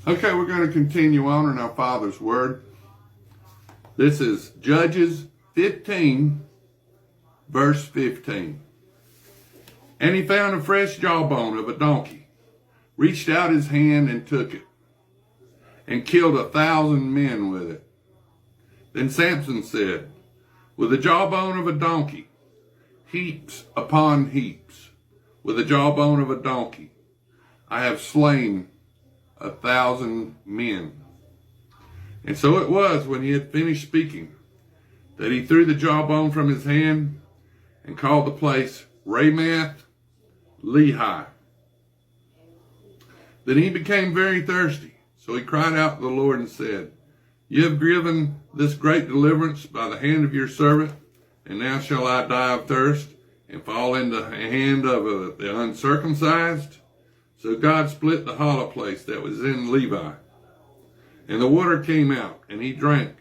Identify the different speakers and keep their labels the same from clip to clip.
Speaker 1: Okay, we're going to continue on in our Father's Word. This is Judges 15, verse 15. And he found a fresh jawbone of a donkey, reached out his hand and took it, and killed 1,000 men with it. Then Samson said, with the jawbone of a donkey, heaps upon heaps, with the jawbone of a donkey, I have slain 1,000 men. And so it was, when he had finished speaking, that he threw the jawbone from his hand and called the place Ramath Lehi. Then he became very thirsty, so he cried out to the Lord and said, you have given this great deliverance by the hand of your servant, and now shall I die of thirst and fall into the hand of the uncircumcised? So God split the hollow place that was in Levi, and the water came out, and he drank,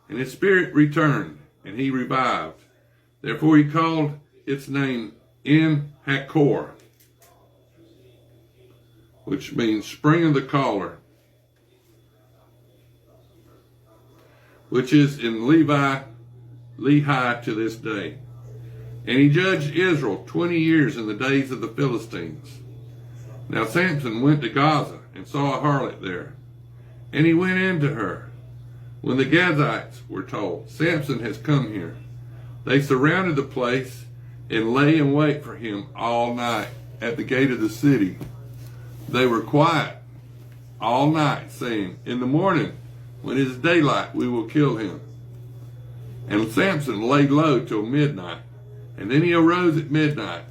Speaker 1: and his spirit returned, and he revived. Therefore he called its name En Hakkore, which means spring of the caller, which is in Lehi to this day. And he judged Israel 20 years in the days of the Philistines. Now Samson went to Gaza and saw a harlot there, and he went into her. When the Gazites were told, Samson has come here, they surrounded the place and lay in wait for him all night at the gate of the city. They were quiet all night, saying, in the morning, when it is daylight, we will kill him. And Samson lay low till midnight, and then he arose at midnight,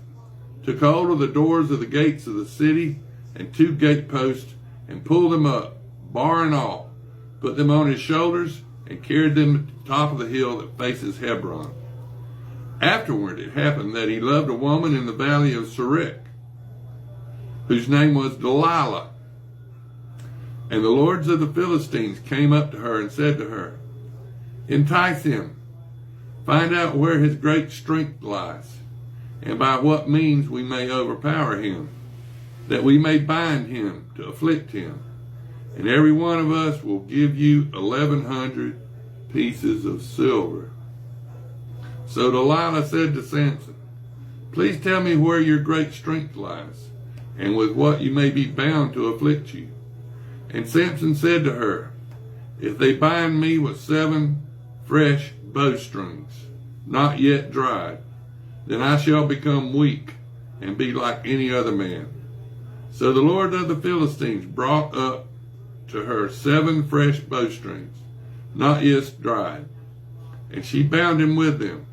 Speaker 1: took hold of the doors of the gates of the city and 2 gateposts, and pulled them up, bar and all, put them on his shoulders, and carried them to the top of the hill that faces Hebron. Afterward it happened that he loved a woman in the valley of Sorek, whose name was Delilah. And the lords of the Philistines came up to her and said to her, entice him, find out where his great strength lies, and by what means we may overpower him, that we may bind him to afflict him. And every one of us will give you 1,100 pieces of silver. So Delilah said to Samson, please tell me where your great strength lies, and with what you may be bound to afflict you. And Samson said to her, if they bind me with 7 fresh bowstrings, not yet dried, then I shall become weak and be like any other man. So the lord of the Philistines brought up to her 7 fresh bowstrings, not yet dried, and she bound him with them.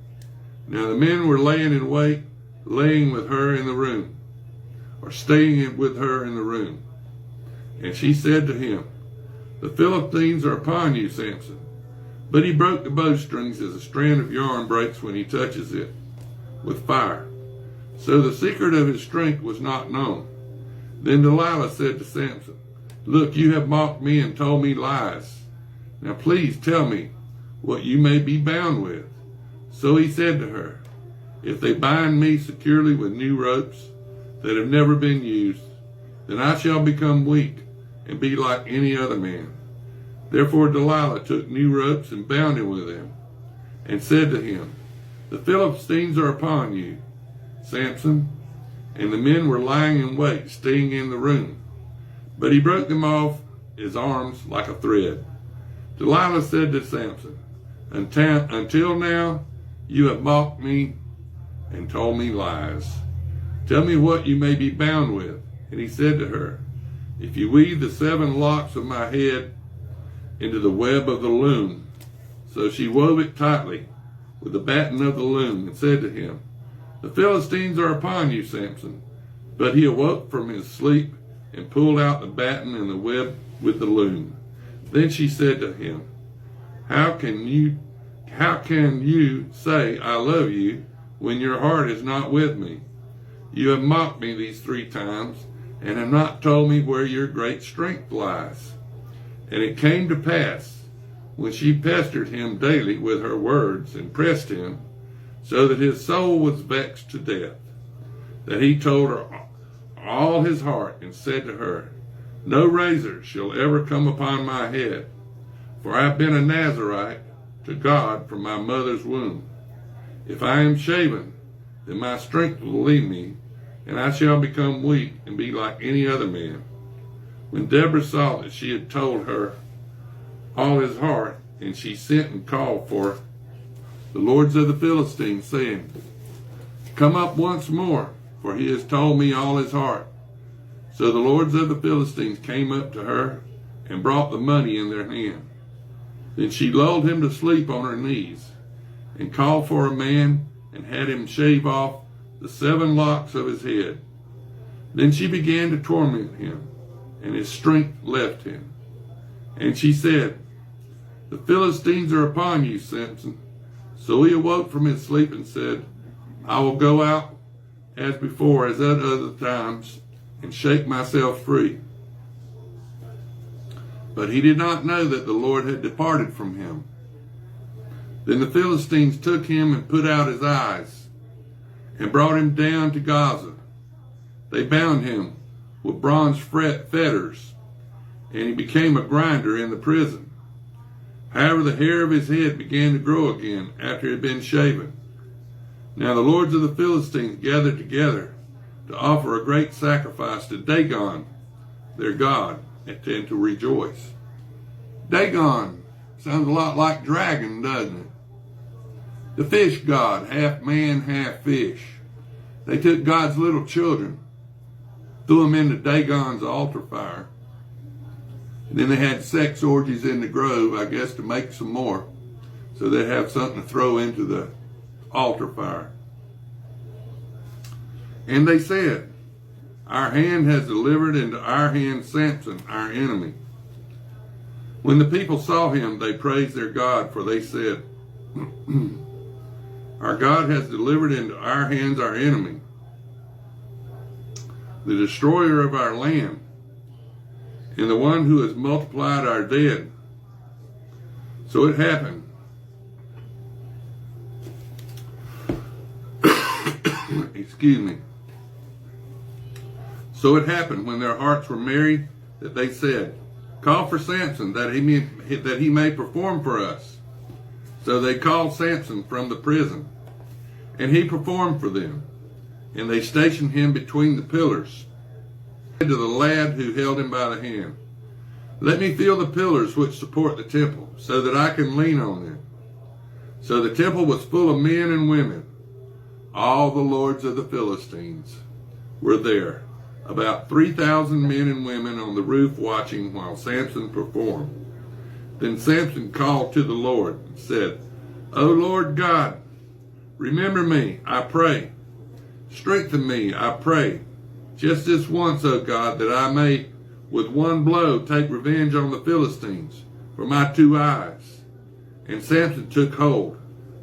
Speaker 1: Now the men were laying in wait, laying with her in the room, or staying with her in the room. And she said to him, the Philistines are upon you, Samson. But he broke the bowstrings as a strand of yarn breaks when he touches it with fire. So the secret of his strength was not known. Then Delilah said to Samson, look, you have mocked me and told me lies. Now please tell me what you may be bound with. So he said to her, if they bind me securely with new ropes that have never been used, then I shall become weak and be like any other man. Therefore Delilah took new ropes and bound him with them, and said to him, the Philistines are upon you, Samson. And the men were lying in wait, staying in the room. But he broke them off his arms like a thread. Delilah said to Samson, until now you have mocked me and told me lies. Tell me what you may be bound with. And he said to her, if you weave the 7 locks of my head into the web of the loom. So she wove it tightly with the batten of the loom, and said to him, the Philistines are upon you, Samson. But he awoke from his sleep and pulled out the batten and the web with the loom. Then she said to him, how can you say I love you when your heart is not with me? You have mocked me these 3 times, and have not told me where your great strength lies. And it came to pass, when she pestered him daily with her words and pressed him, so that his soul was vexed to death, that he told her all his heart and said to her, No razor shall ever come upon my head, for I have been a Nazarite to God from my mother's womb. If I am shaven, then my strength will leave me, and I shall become weak and be like any other man. When Deborah saw that she had told her all his heart, and she sent and called for the lords of the Philistines, saying, Come up once more, for he has told me all his heart. So the lords of the Philistines came up to her and brought the money in their hand. Then she lulled him to sleep on her knees, and called for a man, and had him shave off the 7 locks of his head. Then she began to torment him, and his strength left him. And she said, The Philistines are upon you, Samson. So he awoke from his sleep and said, I will go out as before, as at other times, and shake myself free. But he did not know that the Lord had departed from him. Then the Philistines took him and put out his eyes, and brought him down to Gaza. They bound him with bronze fetters, and he became a grinder in the prison. However, the hair of his head began to grow again after it had been shaven. Now the lords of the Philistines gathered together to offer a great sacrifice to Dagon, their god, and to rejoice. Dagon sounds a lot like dragon, doesn't it? The fish god, half man, half fish. They took God's little children, threw them into Dagon's altar fire, and then they had sex orgies in the grove, I guess, to make some more, so they'd have something to throw into the altar fire. And they said, Our hand has delivered into our hand Samson, our enemy. When the people saw him, they praised their God, for they said, Our God has delivered into our hands our enemy, the destroyer of our land, and the one who has multiplied our dead. So it happened. Excuse me. So it happened when their hearts were merry that they said, Call for Samson that he may perform for us. So they called Samson from the prison, and he performed for them. And they stationed him between the pillars. To the lad who held him by the hand, Let me feel the pillars which support the temple, so that I can lean on them. So the temple was full of men and women. All the lords of the Philistines were there, about 3,000 men and women on the roof watching while Samson performed. Then Samson called to the Lord and said, O Lord God, remember me, I pray. Strengthen me, I pray, just this once, O God, that I may with one blow take revenge on the Philistines for my 2 eyes. And Samson took hold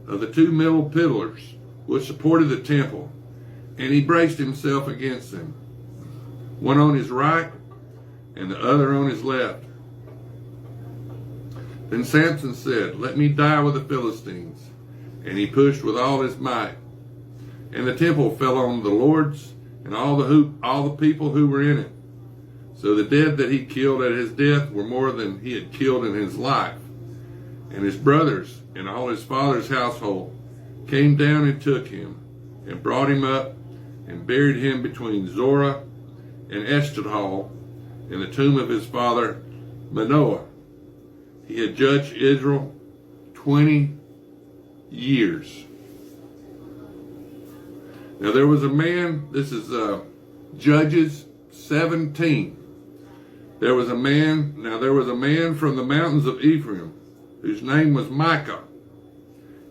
Speaker 1: of the 2 middle pillars which supported the temple, and he braced himself against them, one on his right and the other on his left. Then Samson said, Let me die with the Philistines. And he pushed with all his might. And the temple fell on the lords and all the people who were in it. So the dead that he killed at his death were more than he had killed in his life. And his brothers and all his father's household came down and took him, and brought him up, and buried him between Zorah and Eshtaol in the tomb of his father Manoah. He had judged Israel 20 years. Now there was a man, this is Judges 17. There was a man from the mountains of Ephraim, whose name was Micah.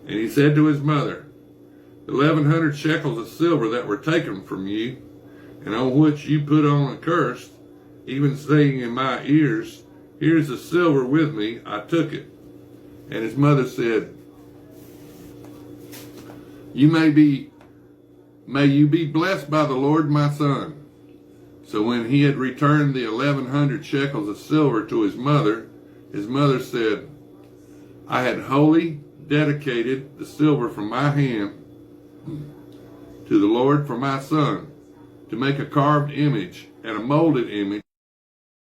Speaker 1: And he said to his mother, 1,100 shekels of silver that were taken from you, and on which you put on a curse, even saying in my ears, Here's the silver with me, I took it. And his mother said, May you be blessed by the Lord, my son. So when he had returned the 1,100 shekels of silver to his mother said, I had wholly dedicated the silver from my hand to the Lord for my son, to make a carved image and a molded image